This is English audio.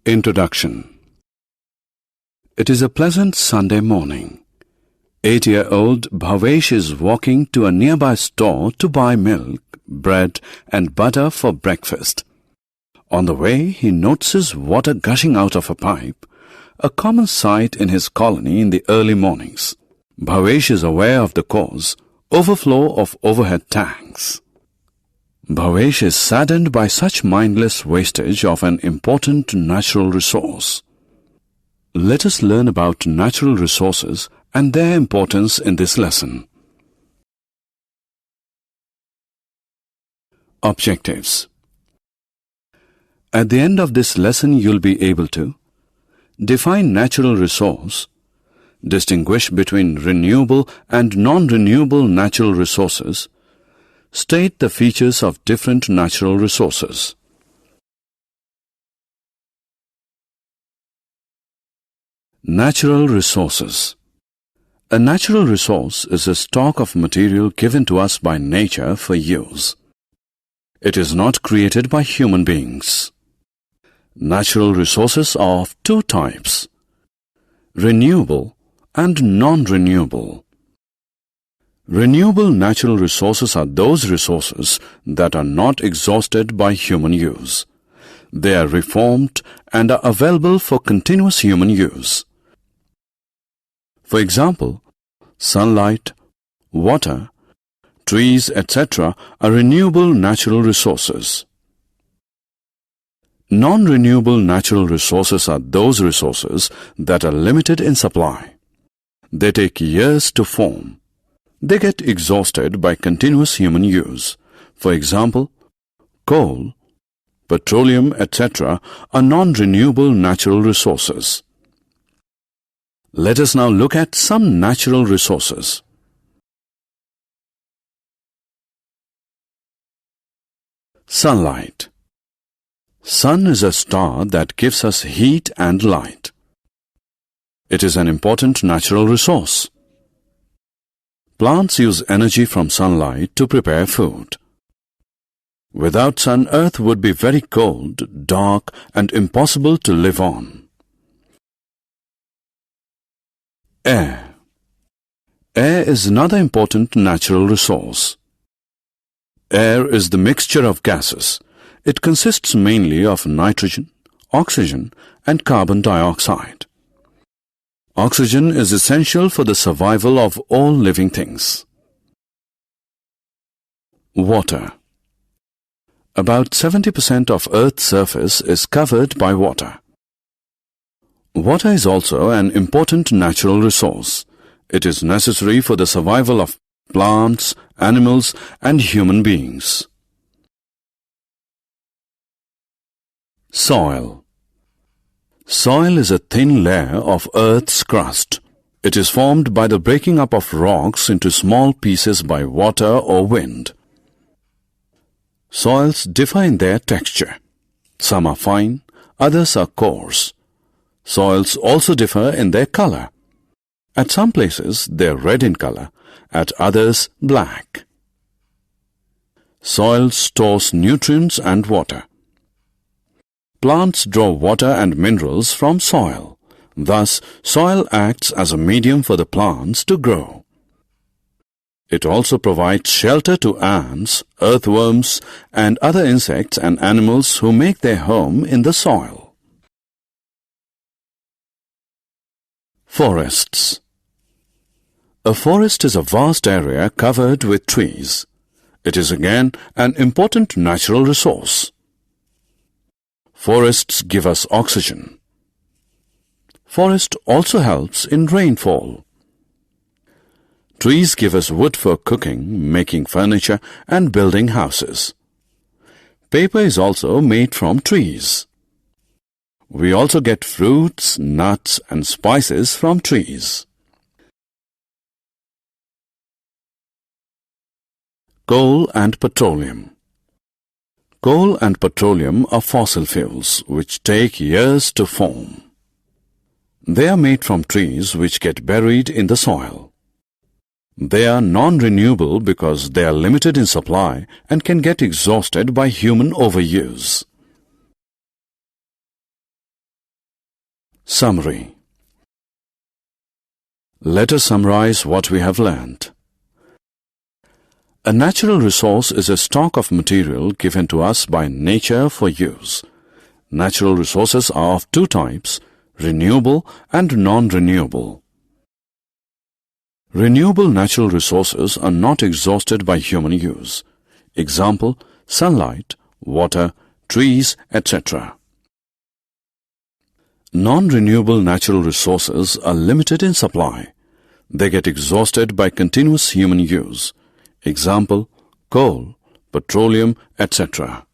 Introduction. It is a pleasant Sunday morning. 8-year-old Bhavesh is walking to a nearby store to buy milk, bread and butter for breakfast. On the way, he notices water gushing out of a pipe, a common sight in his colony in the early mornings. Bhavesh is aware of the cause, overflow of overhead tanks. Bhavesh is saddened by such mindless wastage of an important natural resource. Let us learn about natural resources and their importance in this lesson. Objectives. At the end of this lesson, you'll be able to define natural resource, distinguish between renewable and non-renewable natural resources, state the features of different natural resources. Natural resources. A natural resource is a stock of material given to us by nature for use. It is not created by human beings. Natural resources are of two types: renewable and non-renewable. Renewable natural resources are those resources that are not exhausted by human use. They are reformed and are available for continuous human use. For example, sunlight, water, trees, etc. are renewable natural resources. Non-renewable natural resources are those resources that are limited in supply. They take years to form. They get exhausted by continuous human use. For example, coal, petroleum, etc. are non-renewable natural resources. Let us now look at some natural resources. Sunlight. Sun is a star that gives us heat and light. It is an important natural resource. Plants use energy from sunlight to prepare food. Without sun, Earth would be very cold, dark, and impossible to live on. Air. Air is another important natural resource. Air is the mixture of gases. It consists mainly of nitrogen, oxygen, and carbon dioxide. Oxygen is essential for the survival of all living things. Water. About 70% of Earth's surface is covered by water. Water is also an important natural resource. It is necessary for the survival of plants, animals, and human beings. Soil. Soil is a thin layer of Earth's crust. It is formed by the breaking up of rocks into small pieces by water or wind. Soils differ in their texture. Some are fine, others are coarse. Soils also differ in their color. At some places they are red in color, at others black. Soil stores nutrients and water. Plants draw water and minerals from soil. Thus, soil acts as a medium for the plants to grow. It also provides shelter to ants, earthworms, and other insects and animals who make their home in the soil. Forests. A forest is a vast area covered with trees. It is again an important natural resource. Forests give us oxygen. Forest also helps in rainfall. Trees give us wood for cooking, making furniture, and building houses. Paper is also made from trees. We also get fruits, nuts, and spices from trees. Coal and petroleum. Coal and petroleum are fossil fuels which take years to form. They are made from trees which get buried in the soil. They are non-renewable because they are limited in supply and can get exhausted by human overuse. Summary. Let us summarize what we have learned. A natural resource is a stock of material given to us by nature for use. Natural resources are of two types, renewable and non-renewable. Renewable natural resources are not exhausted by human use. Example, sunlight, water, trees, etc. Non-renewable natural resources are limited in supply. They get exhausted by continuous human use. Example, coal, petroleum, etc.